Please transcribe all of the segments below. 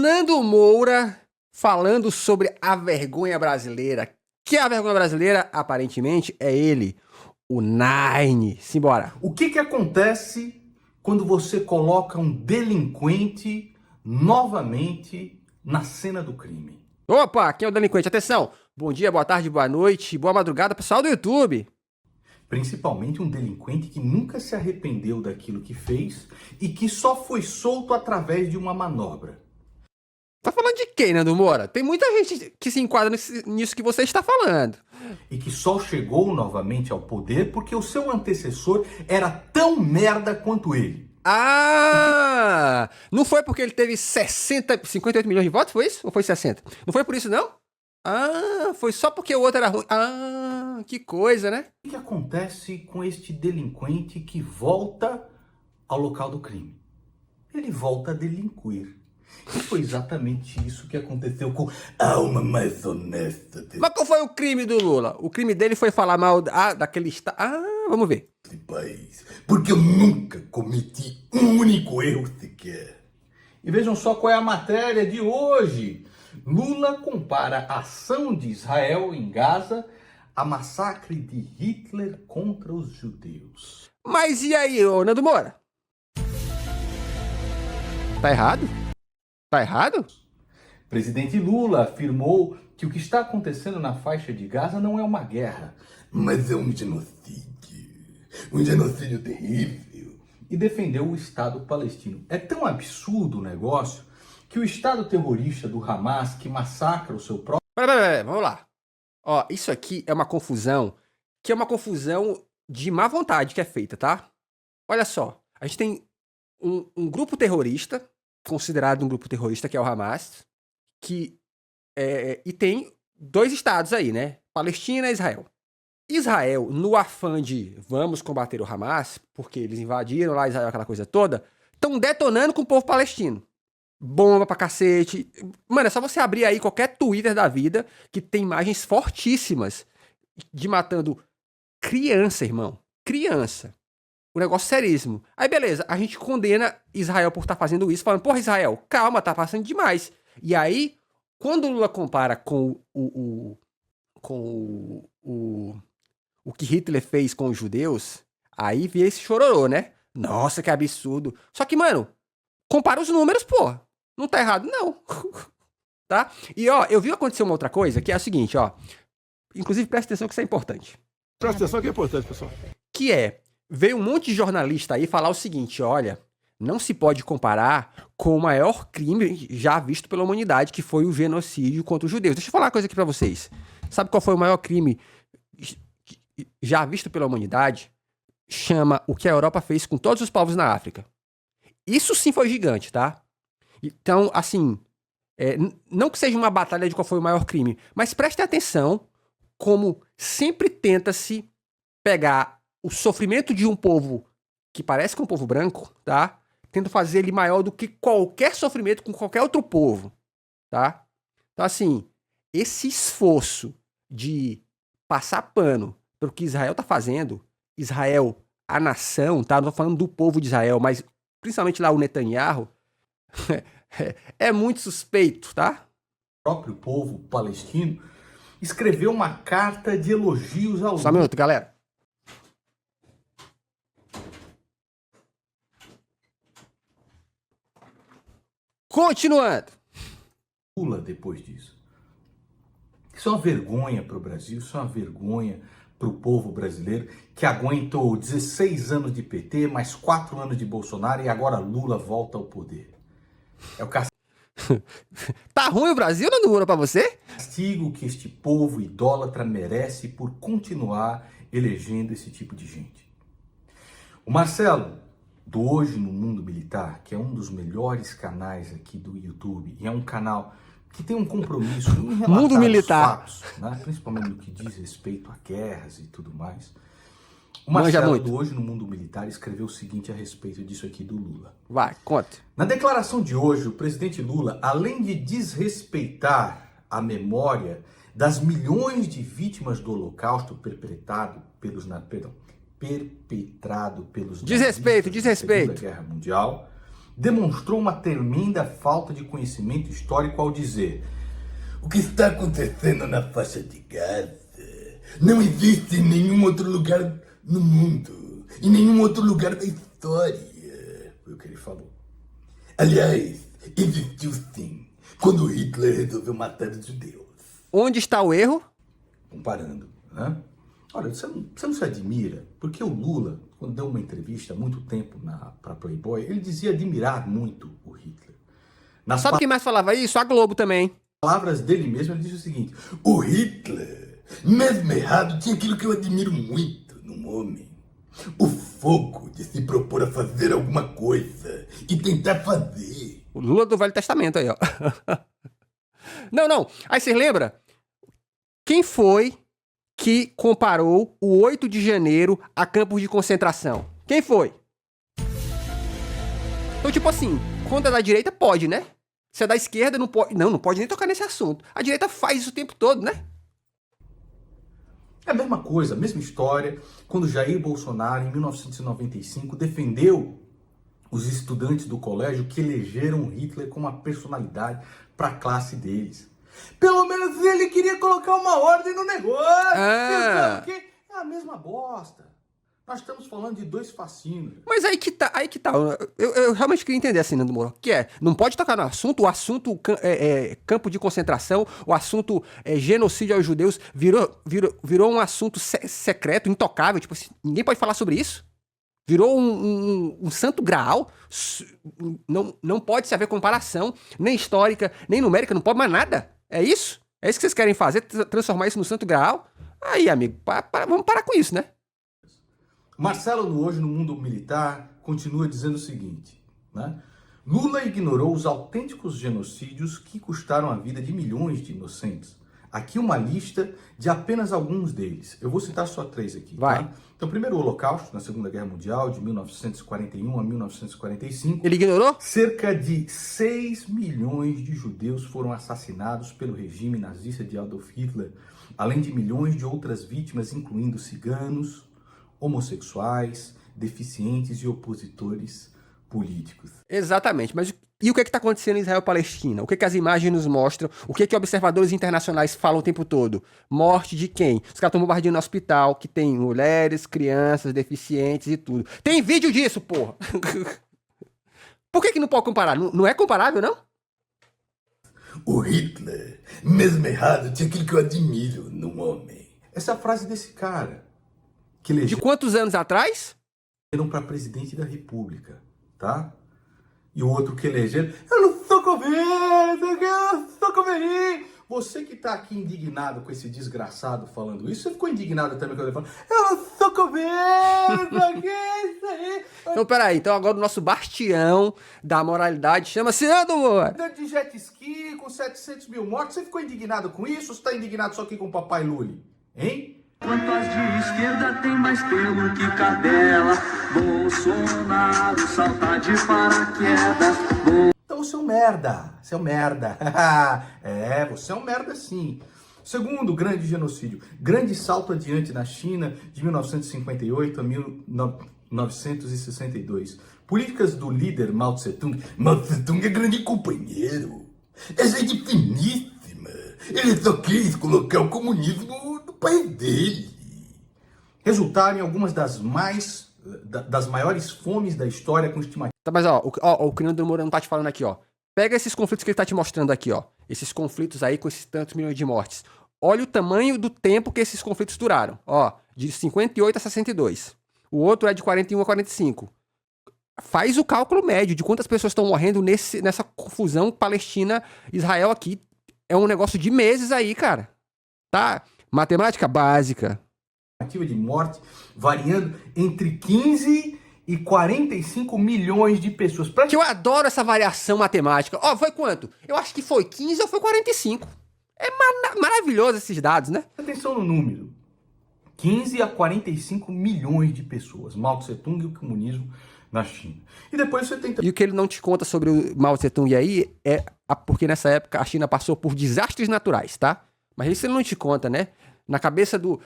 Nando Moura falando sobre a vergonha brasileira. Que a vergonha brasileira, aparentemente, é ele, o Nine. Simbora. O que acontece quando você coloca um delinquente novamente na cena do crime? Opa, quem é o delinquente? Atenção! Bom dia, boa tarde, boa noite, boa madrugada, pessoal do YouTube. Principalmente um delinquente que nunca se arrependeu daquilo que fez e que só foi solto através de uma manobra. Tá falando de quem, Nando Moura? Tem muita gente que se enquadra nisso que você está falando. E que só chegou novamente ao poder porque o seu antecessor era tão merda quanto ele. Ah! Não foi porque ele teve 58 milhões de votos, foi isso? Ou foi 60? Não foi por isso, não? Ah, foi só porque o outro era ruim. Ah, que coisa, né? O que acontece com este delinquente que volta ao local do crime? Ele volta a delinquir. E foi exatamente isso que aconteceu com a alma mais honesta Mas qual foi o crime do Lula? O crime dele foi falar mal daquele estado. Ah, vamos ver. desse país. Porque eu nunca cometi um único erro sequer. E vejam só qual é a matéria de hoje. Lula compara a ação de Israel em Gaza a massacre de Hitler contra os judeus. Mas e aí, ô Nando Moura? Tá errado? Tá errado? Presidente Lula afirmou que o que está acontecendo na faixa de Gaza não é uma guerra, mas é um genocídio. Um genocídio terrível. E defendeu o Estado palestino. É tão absurdo o negócio que o Estado terrorista do Hamas, que massacra o seu próprio... Pera, vamos lá. Ó, isso aqui é uma confusão, que é uma confusão de má vontade que é feita, tá? Olha só, a gente tem um grupo terrorista, considerado um grupo terrorista, que é o Hamas, e tem dois estados aí, né? Palestina e Israel. Israel, no afã de vamos combater o Hamas, porque eles invadiram lá Israel, aquela coisa toda, estão detonando com o povo palestino. Bomba pra cacete. Mano, é só você abrir aí qualquer Twitter da vida que tem imagens fortíssimas de matando criança, irmão. Criança. O negócio seríssimo. Aí beleza, a gente condena Israel por estar fazendo isso, falando, porra, Israel, calma, tá passando demais. E aí, quando o Lula compara com o que Hitler fez com os judeus, aí vê esse chororô, né? Nossa, que absurdo. Só que, mano, compara os números, porra. Não tá errado, não. Tá? E, ó, eu vi acontecer uma outra coisa, que é a seguinte, ó. Inclusive, presta atenção que isso é importante. Presta atenção que é importante, pessoal. Que é, veio um monte de jornalista aí falar o seguinte, olha, não se pode comparar com o maior crime já visto pela humanidade, que foi o genocídio contra os judeus. Deixa eu falar uma coisa aqui pra vocês. Sabe qual foi o maior crime já visto pela humanidade? Chama o que a Europa fez com todos os povos na África. Isso sim foi gigante, tá? Então, assim, não que seja uma batalha de qual foi o maior crime, mas prestem atenção como sempre tenta-se pegar o sofrimento de um povo que parece com um povo branco, tá? Tenta fazer ele maior do que qualquer sofrimento com qualquer outro povo, tá? Então, assim, esse esforço de passar pano pelo que Israel tá fazendo, Israel, a nação, tá? Não tô falando do povo de Israel, mas principalmente lá o Netanyahu, é muito suspeito, tá? O próprio povo palestino escreveu uma carta de elogios ao Só um minuto, galera. Continuando. Lula depois disso. Isso é uma vergonha para o Brasil, isso é uma vergonha para o povo brasileiro que aguentou 16 anos de PT, mais 4 anos de Bolsonaro e agora Lula volta ao poder. É o Tá ruim o Brasil, não dura pra você? castigo que este povo idólatra merece por continuar elegendo esse tipo de gente. O Marcelo, do Hoje no Mundo Militar, que é um dos melhores canais aqui do YouTube, e é um canal que tem um compromisso em relatar Mundo Militar. os fatos, né? Principalmente no que diz respeito a guerras e tudo mais. O Manja Marcelo, muito. do Hoje no Mundo Militar, escreveu o seguinte a respeito disso aqui do Lula. Vai, conta. Na declaração de hoje, o presidente Lula, além de desrespeitar a memória das milhões de vítimas do Holocausto perpetrado pelos Desrespeito, nazistas na desrespeito. Segunda Guerra Mundial, demonstrou uma tremenda falta de conhecimento histórico ao dizer: o que está acontecendo na faixa de Gaza não existe em nenhum outro lugar no mundo, em nenhum outro lugar da história. Foi o que ele falou. Aliás, existiu sim, quando Hitler resolveu matar os judeus. Onde está o erro? Comparando, né? Olha, você não se admira, porque o Lula, quando deu uma entrevista há muito tempo para Playboy, ele dizia admirar muito o Hitler. Nas Sabe quem mais falava isso? A Globo também. palavras dele mesmo, ele disse o seguinte: o Hitler, mesmo errado, tinha aquilo que eu admiro muito num homem. O fogo de se propor a fazer alguma coisa e tentar fazer. O Lula do Velho Testamento aí, ó. Não. Aí vocês lembram? Quem foi que comparou o 8 de janeiro a campos de concentração? Quem foi? Então, tipo assim, quando é da direita, pode, né? Se é da esquerda, não pode. Não pode nem tocar nesse assunto. A direita faz isso o tempo todo, né? É a mesma coisa, a mesma história, quando Jair Bolsonaro, em 1995, defendeu os estudantes do colégio que elegeram Hitler como uma personalidade para a classe deles. Pelo menos ele queria colocar uma ordem no negócio. Pensando que é a mesma bosta. Nós estamos falando de dois fascínios. Mas aí que tá. Eu realmente queria entender assim, Nando Moura. Que é, não pode tocar no assunto, o assunto campo de concentração, o assunto genocídio aos judeus virou um assunto secreto, intocável. Tipo assim, ninguém pode falar sobre isso. Virou um santo graal. Não pode se haver comparação, nem histórica, nem numérica, não pode mais nada. É isso? É isso que vocês querem fazer? Transformar isso no santo graal? Aí, amigo, vamos parar com isso, né? Marcelo, hoje no mundo militar, continua dizendo o seguinte, né? Lula ignorou os autênticos genocídios que custaram a vida de milhões de inocentes. Aqui uma lista de apenas alguns deles. Eu vou citar só 3 aqui. Vai. Tá? Então, primeiro o Holocausto, na Segunda Guerra Mundial, de 1941 a 1945. Ele ignorou? Cerca de 6 milhões de judeus foram assassinados pelo regime nazista de Adolf Hitler, além de milhões de outras vítimas, incluindo ciganos, homossexuais, deficientes e opositores políticos. Exatamente, mas e o que está acontecendo em Israel e Palestina? O que as imagens nos mostram? O que observadores internacionais falam o tempo todo? Morte de quem? Os caras estão bombardeando no hospital, que tem mulheres, crianças, deficientes e tudo. Tem vídeo disso, porra! Por que não pode comparar? Não é comparável, não? O Hitler, mesmo errado, tinha aquilo que eu admiro num homem. Essa é a frase desse cara, que De quantos anos atrás? elegeram para presidente da República, tá? E o outro que elegeram, eu não sou coveiro, eu não sou coveirinho. Você que tá aqui indignado com esse desgraçado falando isso, você ficou indignado também quando ele falou, eu não sou coveiro, que é isso aí? Então, peraí, então agora o nosso bastião da moralidade chama-se Nando Moura. Andando de jet ski com 700 mil mortos, você ficou indignado com isso ou você tá indignado só aqui com o papai Lully? Hein? Quanto as de esquerda tem mais pelo que cadela. Bolsonaro salta de paraquedas. Então você é um merda, você é um merda. Você é um merda sim. Segundo grande genocídio, grande salto adiante na China de 1958 a 1962. Políticas do líder Mao Tse-tung. Mao Tse-tung é grande companheiro. É gente finíssima. Ele só quis colocar o comunismo no país dele. Resultaram em algumas das maiores fomes da história com estimativa. Tá, mas o que o Nando Moura não tá te falando aqui, ó. Pega esses conflitos que ele tá te mostrando aqui, ó. Esses conflitos aí com esses tantos milhões de mortes. Olha o tamanho do tempo que esses conflitos duraram. Ó, de 58 a 62. O outro é de 41 a 45. Faz o cálculo médio de quantas pessoas estão morrendo nessa confusão Palestina-Israel aqui. É um negócio de meses aí, cara. Tá? Matemática básica. De morte variando entre 15 e 45 milhões de pessoas. Que eu adoro essa variação matemática. Ó, foi quanto? Eu acho que foi 15 ou foi 45. É maravilhoso esses dados, né? Atenção no número. 15 a 45 milhões de pessoas. Mao Tse-tung e o comunismo na China. E depois você tem... E o que ele não te conta sobre o Mao Tse-tung aí é porque nessa época a China passou por desastres naturais, tá? Mas isso ele não te conta, né? Na cabeça do...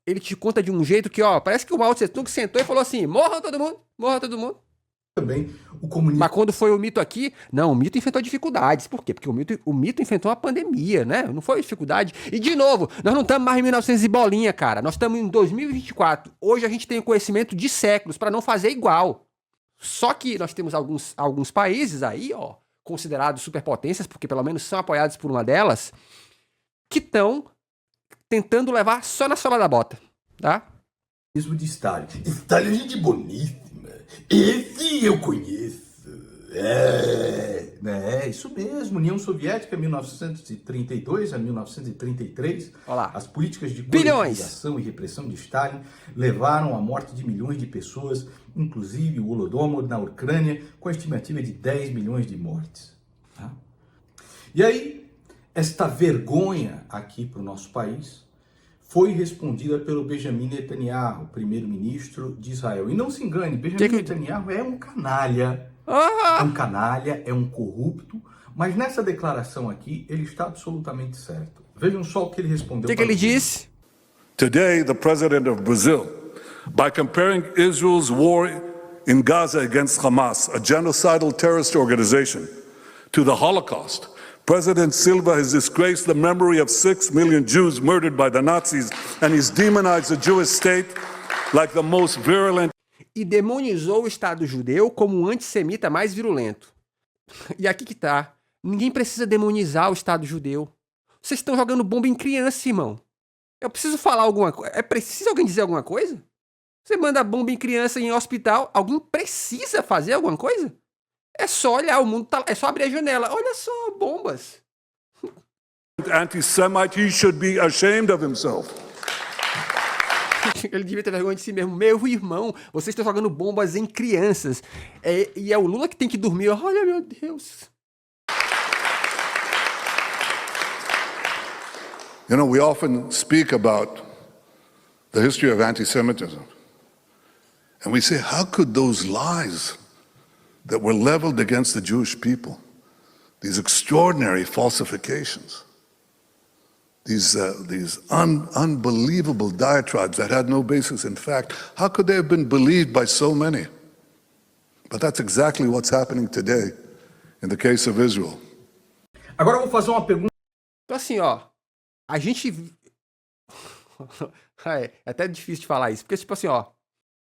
Ele te conta de um jeito que, ó, parece que o Mao Tse-tung sentou e falou assim, morra todo mundo. também o comunismo. Mas quando foi o mito aqui, não, o mito enfrentou dificuldades. Por quê? Porque o mito enfrentou uma pandemia, né? Não foi dificuldade. E, de novo, nós não estamos mais em 1900 e bolinha, cara. Nós estamos em 2024. Hoje a gente tem o conhecimento de séculos para não fazer igual. Só que nós temos alguns países aí, ó, considerados superpotências, porque pelo menos são apoiados por uma delas, que estão tentando levar só na sola da bota, tá? De Stalin. Stalin é gente boníssima. Esse eu conheço. Isso mesmo. União Soviética, 1932 a 1933. Olha lá. As políticas de Bilhões. coletivização e repressão de Stalin levaram à morte de milhões de pessoas, inclusive o Holodomor na Ucrânia, com a estimativa de 10 milhões de mortes. Tá? E aí, esta vergonha aqui para o nosso país foi respondida pelo Benjamin Netanyahu, primeiro-ministro de Israel. E não se engane, Benjamin Netanyahu é um canalha, é um canalha, é um corrupto, mas nessa declaração aqui ele está absolutamente certo. Vejam só o que ele respondeu. O que ele disse? Today, the president of Brazil, by comparing Israel's war in Gaza against Hamas, a genocidal terrorist organization, to the Holocaust, President Silva has disgraced the memory of 6 million Jews murdered by the Nazis, and he's demonized the Jewish state like the most virulent. E demonizou o Estado judeu como o antissemita mais virulento. E aqui que tá. Ninguém precisa demonizar o Estado judeu. Vocês estão jogando bomba em criança, irmão. Eu preciso falar alguma coisa? É preciso alguém dizer alguma coisa? Você manda bomba em criança em hospital, alguém precisa fazer alguma coisa? É só olhar, o mundo tá lá, é só abrir a janela. Olha só, bombas. Anti-Semite, he should be ashamed of himself. Ele devia ter vergonha de si mesmo. Meu irmão, vocês estão jogando bombas em crianças. E é o Lula que tem que dormir. Olha, meu Deus. You know, we often speak about the history of anti-Semitism. And we say, how could those lies that were leveled against the Jewish people, these extraordinary falsifications, these unbelievable diatribes that had no basis in fact, how could they have been believed by so many? But that's exactly what's happening today in the case of Israel. Agora eu vou fazer uma pergunta. Então assim, ó, a gente... é até difícil de falar isso, porque tipo assim, ó,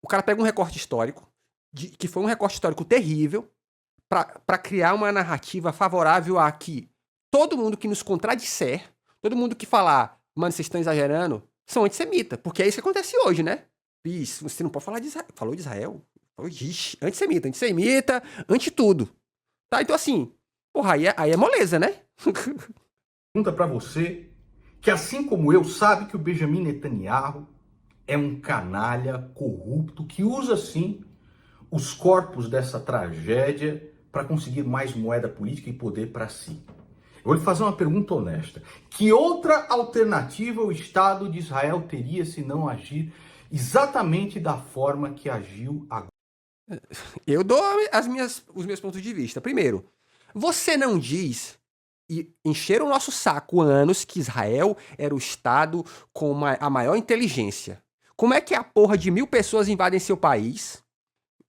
o cara pega um recorte histórico, que foi um recorte histórico terrível, para criar uma narrativa favorável a que todo mundo que nos contradisser, todo mundo que falar, mano, vocês estão exagerando, são antissemita, porque é isso que acontece hoje, né? Isso, você não pode falar de Israel. Falou de Israel? Ixi, antissemita, anti-tudo. Tá, então assim, porra, aí é moleza, né? Pergunta para você, que assim como eu, sabe que o Benjamin Netanyahu é um canalha corrupto que usa, sim, os corpos dessa tragédia para conseguir mais moeda política e poder para si. Eu vou lhe fazer uma pergunta honesta. Que outra alternativa o Estado de Israel teria se não agir exatamente da forma que agiu agora? Eu dou os meus pontos de vista. Primeiro, você não diz, e encheram o nosso saco há anos, que Israel era o Estado com a maior inteligência. Como é que a porra de 1.000 pessoas invadem seu país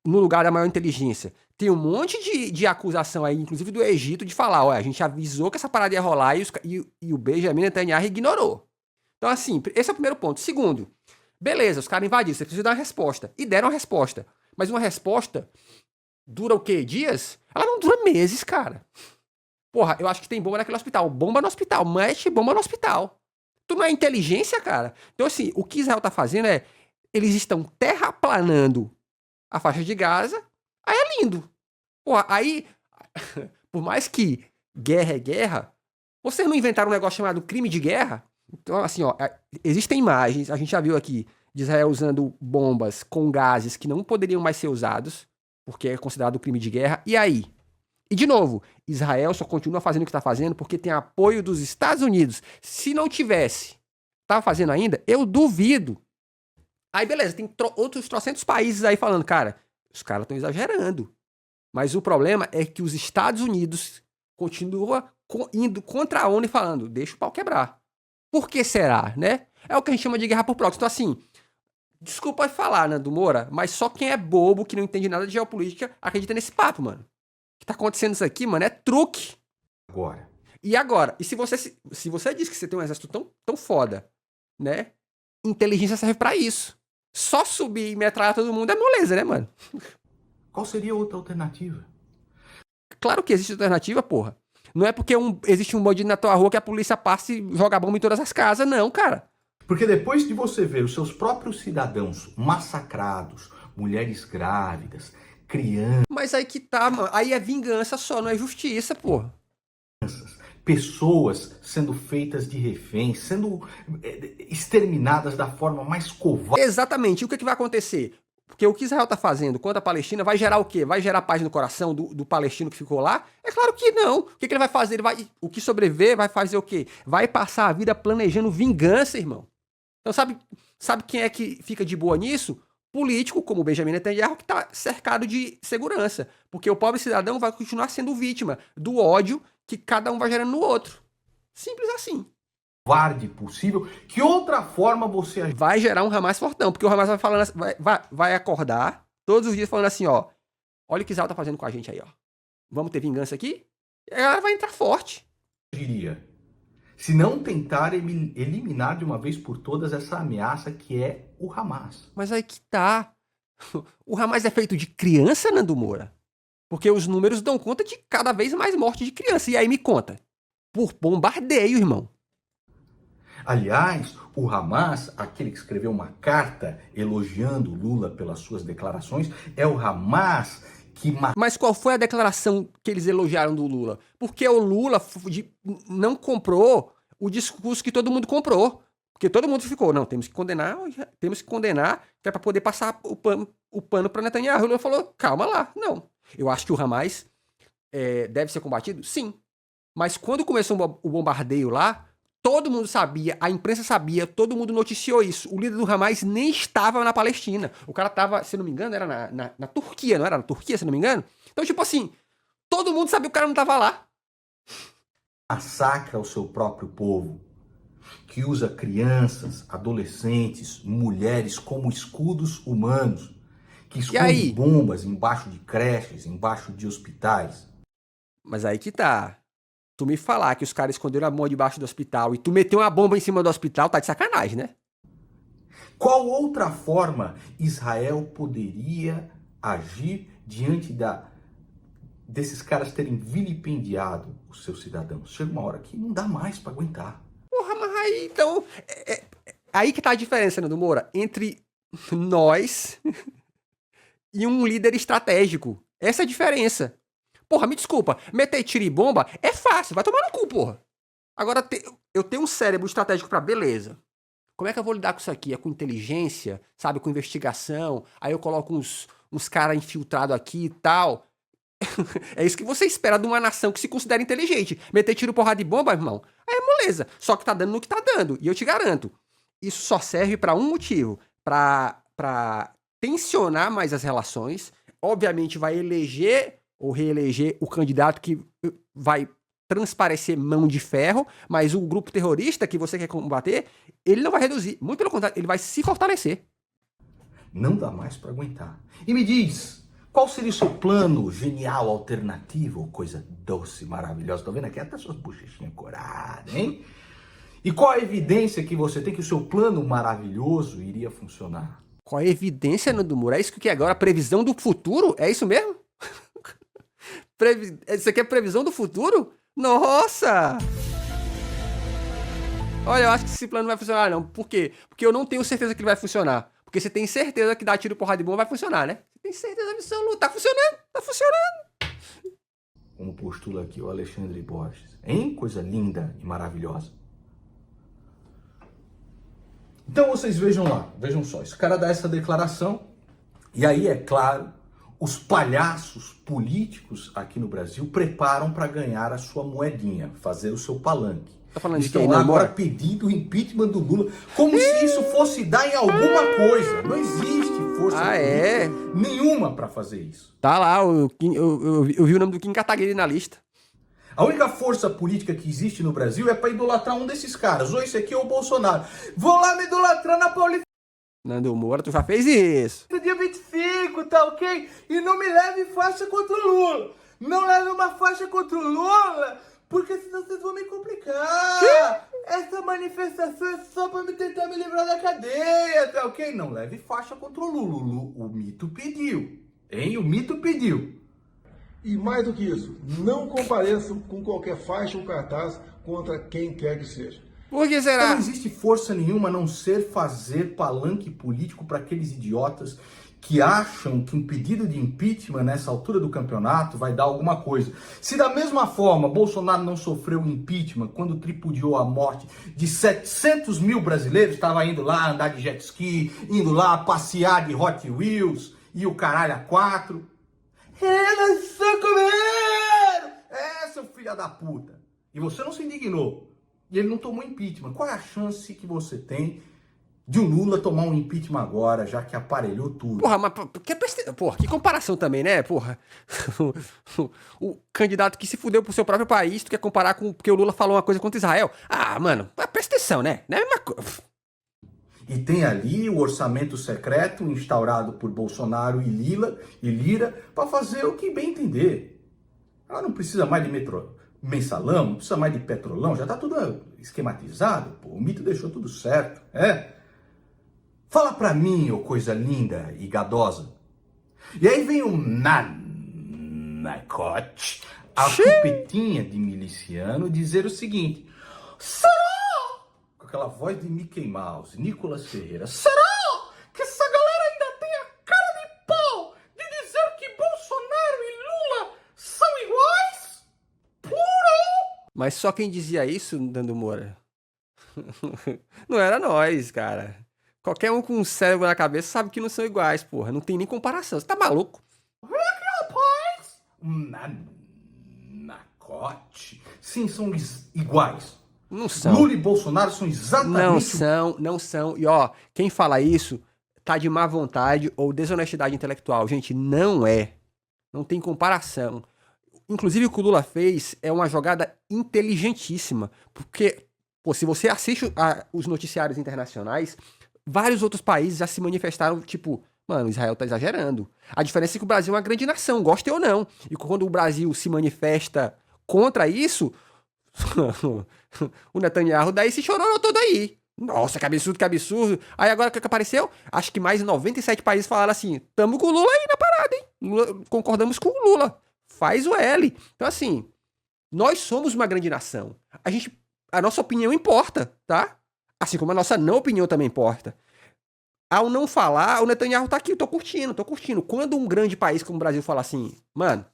no lugar da maior inteligência? Tem um monte de acusação aí, inclusive do Egito, de falar, olha, a gente avisou que essa parada ia rolar e o Benjamin Netanyahu ignorou. Então, assim, esse é o primeiro ponto. Segundo, beleza, os caras invadiram, você precisa dar uma resposta. E deram uma resposta. Mas uma resposta dura o quê? Dias? Ela não dura meses, cara. Porra, eu acho que tem bomba naquele hospital. Bomba no hospital. Mete bomba no hospital. Tu não é inteligência, cara? Então, assim, o que Israel tá fazendo é... Eles estão terraplanando a faixa de Gaza. Aí é lindo. Porra, aí... Por mais que guerra é guerra, vocês não inventaram um negócio chamado crime de guerra? Então, assim, ó... Existem imagens, a gente já viu aqui, de Israel usando bombas com gases que não poderiam mais ser usados, porque é considerado crime de guerra. E aí? E, de novo, Israel só continua fazendo o que está fazendo porque tem apoio dos Estados Unidos. Se não tivesse, estava fazendo ainda, eu duvido. Aí, beleza, tem outros trocentos países aí falando, cara, os caras estão exagerando. Mas o problema é que os Estados Unidos continuam indo contra a ONU e falando, deixa o pau quebrar. Por que será, né? É o que a gente chama de guerra por proxy. Então, assim, Desculpa falar, Nando Moura, mas só quem é bobo, que não entende nada de geopolítica, acredita nesse papo, mano. O que tá acontecendo isso aqui, mano, é truque. Agora. E agora? E se você diz que você tem um exército tão foda, né? Inteligência serve pra isso. Só subir e metralhar todo mundo é moleza, né, mano? Qual seria outra alternativa? Claro que existe alternativa, porra. Não é porque existe um bandido na tua rua que a polícia passa e joga bomba em todas as casas, não, cara. Porque depois de você ver os seus próprios cidadãos massacrados, mulheres grávidas, crianças, Mas aí que tá, mano. Aí é vingança só, não é justiça, porra. pessoas sendo feitas de reféns, sendo exterminadas da forma mais covarde. Exatamente. E o que vai acontecer? Porque o que Israel tá fazendo contra a Palestina vai gerar o quê? Vai gerar paz no coração do palestino que ficou lá? É claro que não. O que ele vai fazer? O que sobreviver vai fazer o quê? Vai passar a vida planejando vingança, irmão. Então sabe quem é que fica de boa nisso? Político, como o Benjamin Netanyahu, que tá cercado de segurança. Porque o pobre cidadão vai continuar sendo vítima do ódio que cada um vai gerando no outro. Simples assim. Covarde possível. Que outra forma você Vai gerar um Hamas fortão, porque o Hamas vai falando, vai acordar todos os dias falando assim, ó, olha o que Israel tá fazendo com a gente aí, ó. Vamos ter vingança aqui? E a galera vai entrar forte. diria? Se não tentar eliminar de uma vez por todas essa ameaça que é o Hamas. Mas aí que tá. O Hamas é feito de criança, Nando Moura? Porque os números dão conta de cada vez mais morte de criança. E aí me conta. Por bombardeio, irmão. Aliás, o Hamas, aquele que escreveu uma carta elogiando Lula pelas suas declarações, é o Hamas que Mas qual foi a declaração que eles elogiaram do Lula? Porque o Lula não comprou o discurso que todo mundo comprou. Porque todo mundo ficou, não, temos que condenar, que é para poder passar o pano para Netanyahu. O Lula falou, calma lá, não. Eu acho que o Hamas deve ser combatido? Sim. Mas quando começou o bombardeio lá, todo mundo sabia, a imprensa sabia, todo mundo noticiou isso. O líder do Hamas nem estava na Palestina. O cara estava, se não me engano, era na Turquia, não era na Turquia, se não me engano? Então, tipo assim, todo mundo sabia que o cara não estava lá. massacra o seu próprio povo, que usa crianças, adolescentes, mulheres como escudos humanos, que esconde bombas embaixo de creches, embaixo de hospitais. Mas aí que tá. Tu me falar que os caras esconderam a bomba debaixo do hospital e tu meteu uma bomba em cima do hospital, tá de sacanagem, né? Qual outra forma Israel poderia agir diante desses caras terem vilipendiado os seus cidadãos? Chega uma hora que não dá mais pra aguentar. Porra, mas aí, então... aí que tá a diferença, Nando Moura, entre nós e um líder estratégico. Essa é a diferença. Porra, me desculpa, meter tiro e bomba é fácil, vai tomar no cu, porra. Agora, eu tenho um cérebro estratégico pra beleza. Como é que eu vou lidar com isso aqui? É com inteligência, sabe? Com investigação. Aí eu coloco uns caras infiltrados aqui e tal. É isso que você espera de uma nação que se considera inteligente. Meter tiro, porrada e bomba, irmão, é moleza. Só que tá dando no que tá dando. E eu te garanto, isso só serve pra um motivo. Pra tensionar mais as relações. Obviamente vai eleger ou reeleger o candidato que vai transparecer mão de ferro, mas o grupo terrorista que você quer combater, ele não vai reduzir. Muito pelo contrário, ele vai se fortalecer. Não dá mais pra aguentar. E me diz, qual seria o seu plano genial, alternativo, coisa doce, maravilhosa? Tô vendo aqui até suas bochechinhas coradas, hein? E qual a evidência que você tem que o seu plano maravilhoso iria funcionar? Qual a evidência, Nando Moura? É isso que é agora? Previsão do futuro? É isso mesmo? Isso aqui é previsão do futuro? Nossa! Olha, eu acho que esse plano não vai funcionar, não. Por quê? Porque eu não tenho certeza que ele vai funcionar. Porque você tem certeza que dar tiro, porrada e bomba vai funcionar, né? Você tem certeza absoluta. Tá funcionando, tá funcionando. Como postula aqui o Alexandre Borges. Hein? Coisa linda e maravilhosa. Então vocês vejam lá, vejam só. Esse cara dá essa declaração. E aí, é claro, os palhaços políticos aqui no Brasil preparam para ganhar a sua moedinha, fazer o seu palanque. Tá falando de Estão quem, lá Nando agora Moura? pedindo o impeachment do Lula, como se isso fosse dar em alguma coisa. Não existe força política nenhuma para fazer isso. Tá lá, eu vi o nome do Kim Kataguiri na lista. A única força política que existe no Brasil é para idolatrar um desses caras. Ou esse aqui ou o Bolsonaro. Vou lá me idolatrar na Paulista. Nando Moura, tu já fez isso. Dia 25, tá ok? E não me leve faixa contra o Lula. Não leve uma faixa contra o Lula, porque senão vocês vão me complicar. Essa manifestação é só pra me tentar me livrar da cadeia, tá ok? Não leve faixa contra o Lula. O mito pediu. Hein? O mito pediu. E mais do que isso, não compareçam com qualquer faixa ou cartaz contra quem quer que seja. Por que será? Não existe força nenhuma a não ser fazer palanque político para aqueles idiotas que acham que um pedido de impeachment nessa altura do campeonato vai dar alguma coisa. Se da mesma forma Bolsonaro não sofreu impeachment quando tripudiou a morte de 700 mil brasileiros, estava indo lá andar de jet ski, indo lá passear de Hot Wheels e o caralho a quatro. Eles só comeram! É, seu filho da puta. E você não se indignou. E ele não tomou impeachment. Qual é a chance que você tem de o Lula tomar um impeachment agora, já que aparelhou tudo? Porra, mas porra, que comparação também, né? Porra. O candidato que se fudeu pro seu próprio país, tu quer comparar com porque o Lula falou uma coisa contra Israel? Ah, mano, presta atenção, né? Não é a mesma coisa. E tem ali o orçamento secreto instaurado por Bolsonaro e Lira para fazer o que bem entender. Ela não precisa mais de mensalão, não precisa mais de petrolão, já tá tudo esquematizado, pô. O mito deixou tudo certo, Fala pra mim, ô coisa linda e gadosa. E aí vem o Nacote, a chupetinha de miliciano, dizer o seguinte: será? Com aquela voz de Mickey Mouse, Nicolas Ferreira, será que essa galera ainda tem a cara de pau de dizer que Bolsonaro e Lula são iguais? Puro! Mas só quem dizia isso, Nando Moura, não era nós, cara. Qualquer um com um cérebro na cabeça sabe que não são iguais, porra. Não tem nem comparação. Você tá maluco? Rapaz! Nacote? Sim, são iguais. Não são. Lula e Bolsonaro são exatamente... Não são. E ó, quem fala isso tá de má vontade ou desonestidade intelectual. Gente, não é. Não tem comparação. Inclusive o que o Lula fez é uma jogada inteligentíssima. Porque, pô, se você assiste os noticiários internacionais, vários outros países já se manifestaram, tipo, mano, Israel tá exagerando. A diferença é que o Brasil é uma grande nação, goste ou não. E quando o Brasil se manifesta contra isso, o Netanyahu daí se chorou todo aí. Nossa, que absurdo, que absurdo. Aí agora o que apareceu? Acho que mais de 97 países falaram assim, tamo com o Lula aí na parada, hein? Concordamos com o Lula. Faz o L. Então assim, nós somos uma grande nação. A nossa opinião importa, tá? Assim como a nossa não opinião também importa. Ao não falar, o Netanyahu tá aqui, eu tô curtindo. Quando um grande país como o Brasil fala assim, mano,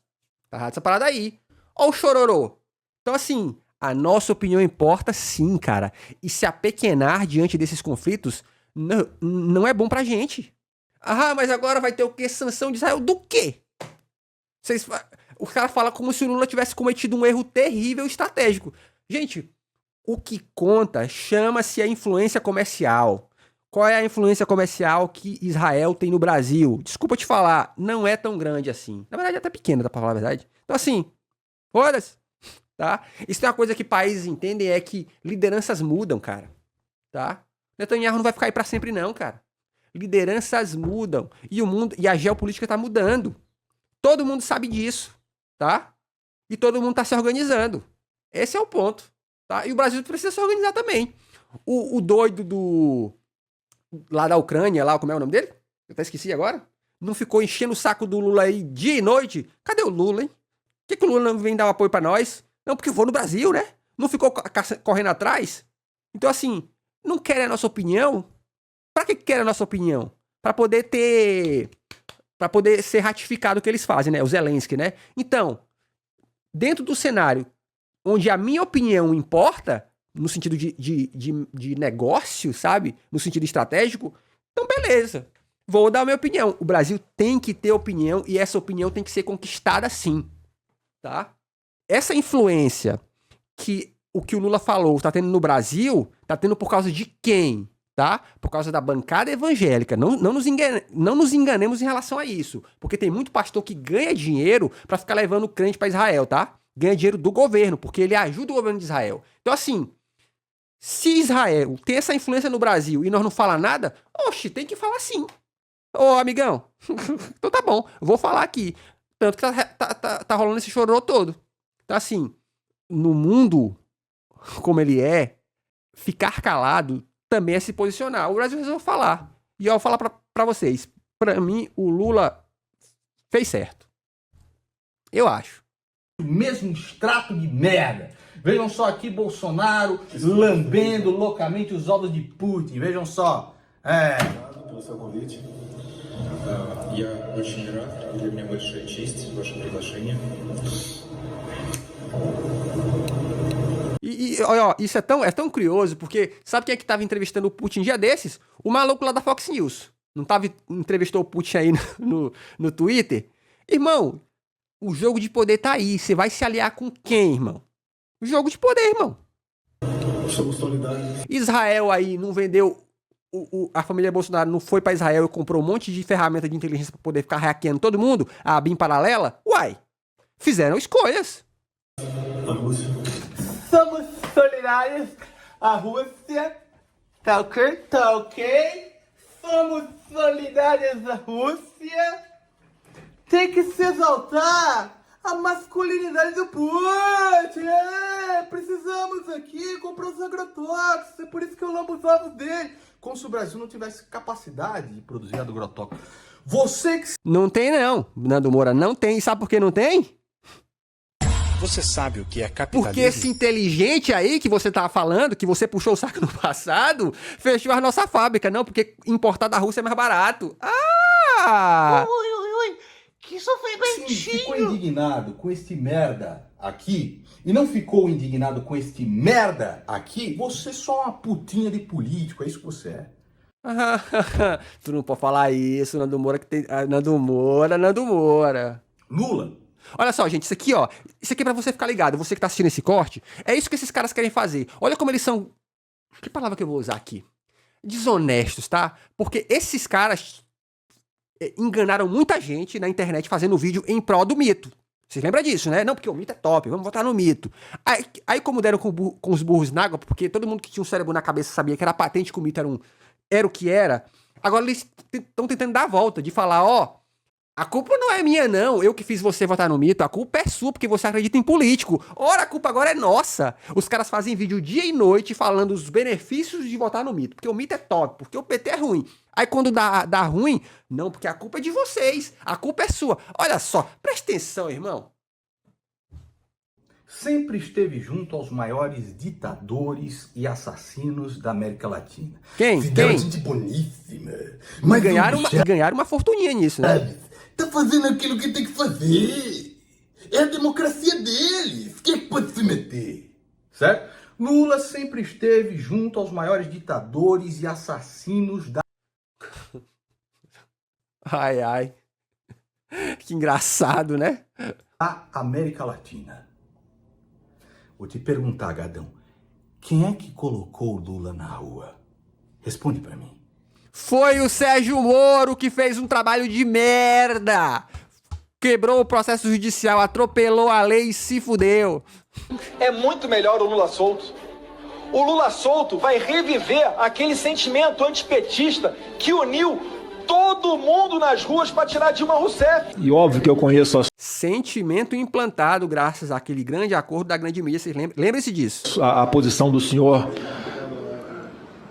tá errado essa parada aí. Ó o chororô. Então assim, a nossa opinião importa sim, cara. E se apequenar diante desses conflitos não é bom pra gente. Ah, mas agora vai ter o quê? Sanção de Israel do quê? O cara fala como se o Lula tivesse cometido um erro terrível estratégico. Gente, o que conta chama-se a influência comercial. Qual é a influência comercial que Israel tem no Brasil? Desculpa te falar, não é tão grande assim. Na verdade, é até pequena, dá pra falar a verdade. Então assim, foda-se, tá? Isso é uma coisa que países entendem, é que lideranças mudam, cara, tá? Netanyahu não vai ficar aí pra sempre não, cara. Lideranças mudam e o mundo e a geopolítica tá mudando. Todo mundo sabe disso, tá? E todo mundo tá se organizando. Esse é o ponto. Tá? E o Brasil precisa se organizar também. O doido lá da Ucrânia, lá, como é o nome dele? Eu até esqueci agora. Não ficou enchendo o saco do Lula aí dia e noite? Cadê o Lula, hein? Por que o Lula não vem dar um apoio pra nós? Não, porque vou no Brasil, né? Não ficou correndo atrás? Então, assim, não querem a nossa opinião? Pra que querem a nossa opinião? Pra poder ser ratificado o que eles fazem, né? O Zelensky, né? Então, dentro do cenário onde a minha opinião importa, no sentido de negócio, sabe? No sentido estratégico, então beleza. Vou dar a minha opinião. O Brasil tem que ter opinião e essa opinião tem que ser conquistada sim, tá? Essa influência que o Lula falou tá tendo no Brasil, tá tendo por causa de quem, tá? Por causa da bancada evangélica. Não nos enganemos em relação a isso, porque tem muito pastor que ganha dinheiro pra ficar levando crente pra Israel, tá? Ganha dinheiro do governo, porque ele ajuda o governo de Israel. Então, assim, Se Israel tem essa influência no Brasil e nós não fala nada, oxe, tem que falar sim. Ô, amigão, então tá bom, eu vou falar aqui. Tanto que tá rolando esse chororô todo. Então, assim, no mundo como ele é, ficar calado também é se posicionar. O Brasil resolveu falar. E eu vou falar pra vocês. Pra mim, o Lula fez certo. Eu acho. O mesmo extrato de merda. Vejam só aqui Bolsonaro lambendo loucamente os ovos de Putin. Vejam só. Obrigado pelo seu convite. Я очень рад, для меня большая честь ваше приглашение. E ó, isso é tão curioso, porque sabe quem é que tava entrevistando o Putin um dia desses? O maluco lá da Fox News. Não tava entrevistou o Putin aí no Twitter? Irmão, o jogo de poder tá aí. Você vai se aliar com quem, irmão? O jogo de poder, irmão. Somos solidários. Israel aí não vendeu... a família Bolsonaro não foi pra Israel e comprou um monte de ferramenta de inteligência pra poder ficar hackeando todo mundo, a BIM paralela? Uai, fizeram escolhas. A Rússia. Somos solidários à Rússia. Tá ok? Tá ok? Somos solidários à Rússia. Tem que se exaltar a masculinidade do Putin. Precisamos aqui comprar os agrotóxicos. É por isso que eu lambo os ovos dele. Como se o Brasil não tivesse capacidade de produzir agrotóxico. Você que... Não tem não, Nando Moura, não tem. E sabe por que não tem? Você sabe o que é capitalismo? Porque esse inteligente aí que você tava falando, que você puxou o saco no passado, fechou a nossa fábrica. Não, porque importar da Rússia é mais barato. Ah! Ui. Que isso foi Sim, ficou indignado com este merda aqui e não ficou indignado com este merda aqui, você só é uma putinha de político, é isso que você é. Tu não pode falar isso, Nando Moura, que tem... Nando Moura. Lula. Olha só, gente, isso aqui, ó. Isso aqui é pra você ficar ligado. Você que tá assistindo esse corte, é isso que esses caras querem fazer. Olha como eles são... Que palavra que eu vou usar aqui? Desonestos, tá? Porque esses caras enganaram muita gente na internet fazendo vídeo em prol do mito. Vocês lembram disso, né? Não, porque o mito é top, vamos votar no mito. Aí como deram com os burros na água, porque todo mundo que tinha um cérebro na cabeça sabia que era patente que o mito era o que era, agora eles estão tentando dar a volta, de falar, ó, a culpa não é minha não, eu que fiz você votar no mito, a culpa é sua porque você acredita em político. Ora, a culpa agora é nossa. Os caras fazem vídeo dia e noite falando os benefícios de votar no mito, porque o mito é top, porque o PT é ruim. Aí quando dá ruim, não, porque a culpa é de vocês, a culpa é sua. Olha só, presta atenção, irmão. Sempre esteve junto aos maiores ditadores e assassinos da América Latina. Quem? Gente boníssima. Mas ganharam uma fortuninha nisso, né? Tá fazendo aquilo que tem que fazer. É a democracia deles. Quem é que pode se meter? Certo? Lula sempre esteve junto aos maiores ditadores e assassinos da... Ai. Que engraçado, né? A América Latina. Vou te perguntar, Gadão. Quem é que colocou o Lula na rua? Responde pra mim. Foi o Sérgio Moro que fez um trabalho de merda. Quebrou o processo judicial, atropelou a lei e se fudeu. É muito melhor o Lula solto. O Lula solto vai reviver aquele sentimento antipetista que uniu todo mundo nas ruas para tirar Dilma Rousseff. E óbvio que eu conheço Sentimento implantado graças àquele grande acordo da grande mídia. Vocês lembrem-se disso. a posição do senhor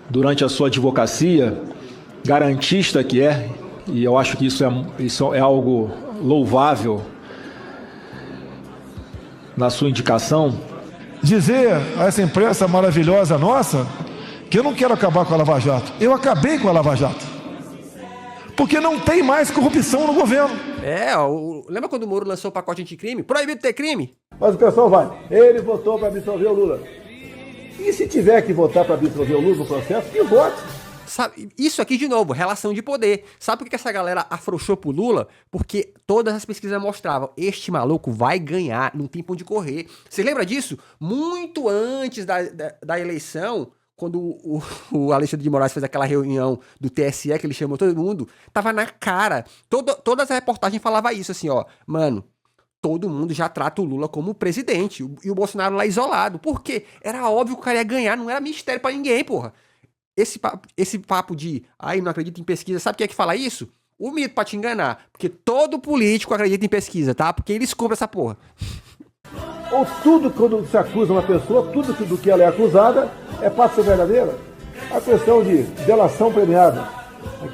durante a sua advocacia, garantista que é, e eu acho que isso é algo louvável na sua indicação. Dizer a essa imprensa maravilhosa nossa que eu não quero acabar com a Lava Jato. Eu acabei com a Lava Jato. Porque não tem mais corrupção no governo. Lembra quando o Moro lançou o pacote anticrime? Proibido ter crime? Mas o pessoal vai. Ele votou para absolver o Lula. E se tiver que votar para absolver o Lula no processo, que vote. Sabe, isso aqui, de novo, relação de poder. Sabe por que essa galera afrouxou pro Lula? Porque todas as pesquisas mostravam, este maluco vai ganhar, não tem pra onde correr. Você lembra disso? Muito antes da eleição, quando o Alexandre de Moraes fez aquela reunião do TSE, que ele chamou todo mundo, tava na cara. Todas as reportagens falavam isso, assim, ó, mano, todo mundo já trata o Lula como presidente. E o Bolsonaro lá isolado. Por quê? Era óbvio que o cara ia ganhar, não era mistério pra ninguém, porra. Esse papo de, não acredito em pesquisa, sabe quem é que fala isso? O mito pra te enganar. Porque todo político acredita em pesquisa, tá? Porque eles compram essa porra. Ou tudo, quando se acusa uma pessoa, tudo do que ela é acusada é para ser verdadeira. A questão de delação premiada.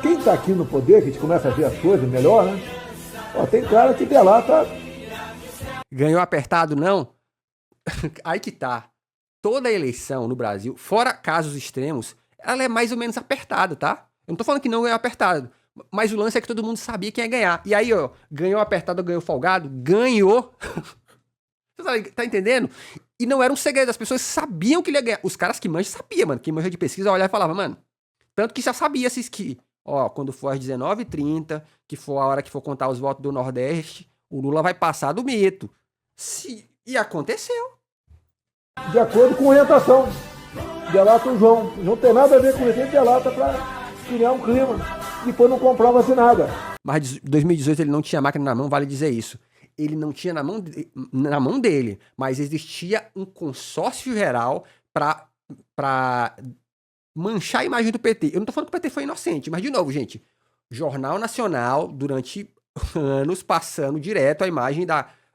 Quem está aqui no poder, que a gente começa a ver as coisas melhor, né? Tem cara que delata. Ganhou apertado, não? Aí que tá. Toda eleição no Brasil, fora casos extremos, ela é mais ou menos apertada, tá? Eu não tô falando que não ganhou apertado. Mas o lance é que todo mundo sabia quem ia ganhar. E aí, ó, ganhou apertado ou ganhou folgado? Ganhou. Você tá entendendo? E não era um segredo, as pessoas sabiam que ele ia ganhar. Os caras que manjam sabiam, mano. Quem manja de pesquisa olhava e falava, mano. Tanto que já sabia se que, quando for às 19h30, que for a hora que for contar os votos do Nordeste, o Lula vai passar do mito. E aconteceu. De acordo com orientação. Delata o João. Não tem nada a ver com isso, ele delata pra criar um clima. Depois não comprova-se nada. Mas em 2018 ele não tinha máquina na mão, vale dizer isso. Ele não tinha na mão dele, mas existia um consórcio geral pra manchar a imagem do PT. Eu não tô falando que o PT foi inocente, mas de novo, gente, Jornal Nacional, durante anos, passando direto a imagem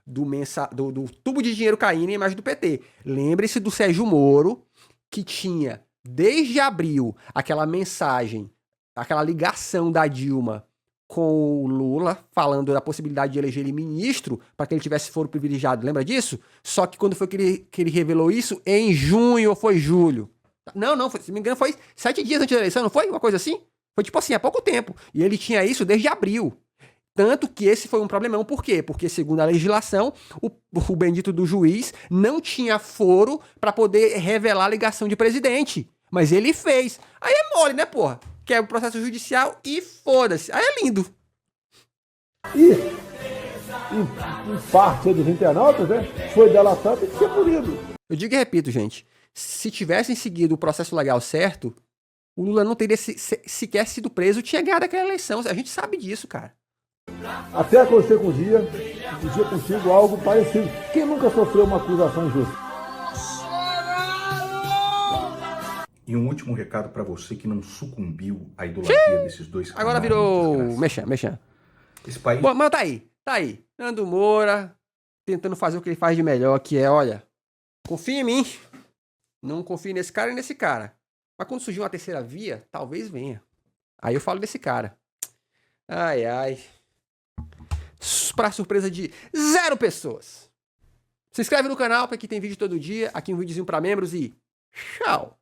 do tubo de dinheiro caindo em imagem do PT. Lembre-se do Sérgio Moro, que tinha, desde abril, aquela mensagem, aquela ligação da Dilma com o Lula, falando da possibilidade de eleger ele ministro, para que ele tivesse foro privilegiado, lembra disso? Só que quando foi que ele revelou isso? Em junho ou foi julho? Não, se não me engano foi 7 dias antes da eleição, não foi? Uma coisa assim? Foi tipo assim, há pouco tempo. E ele tinha isso desde abril. Tanto que esse foi um problemão, por quê? Porque, segundo a legislação, o bendito do juiz não tinha foro para poder revelar a ligação de presidente. Mas ele fez. Aí é mole, né, porra? Que é o processo judicial e foda-se. Aí é lindo. E, em parte dos internautas, né, foi delatado, tem que ser punido. Eu digo e repito, gente. Se tivessem seguido o processo legal certo, o Lula não teria sequer sido preso, tinha ganhado aquela eleição. A gente sabe disso, cara. Até acontecer com um dia contigo algo parecido. Quem nunca sofreu uma acusação injusta? E um último recado para você que não sucumbiu à idolatria desses dois canais. Agora virou mexer. Esse país... Bom, mas tá aí. Nando Moura tentando fazer o que ele faz de melhor, que é, olha, confia em mim. Não confie nesse cara e nesse cara. Mas quando surgir uma terceira via, talvez venha. Aí eu falo desse cara. Ai. Pra surpresa de 0 pessoas. Se inscreve no canal, porque aqui tem vídeo todo dia. Aqui um videozinho pra membros e tchau.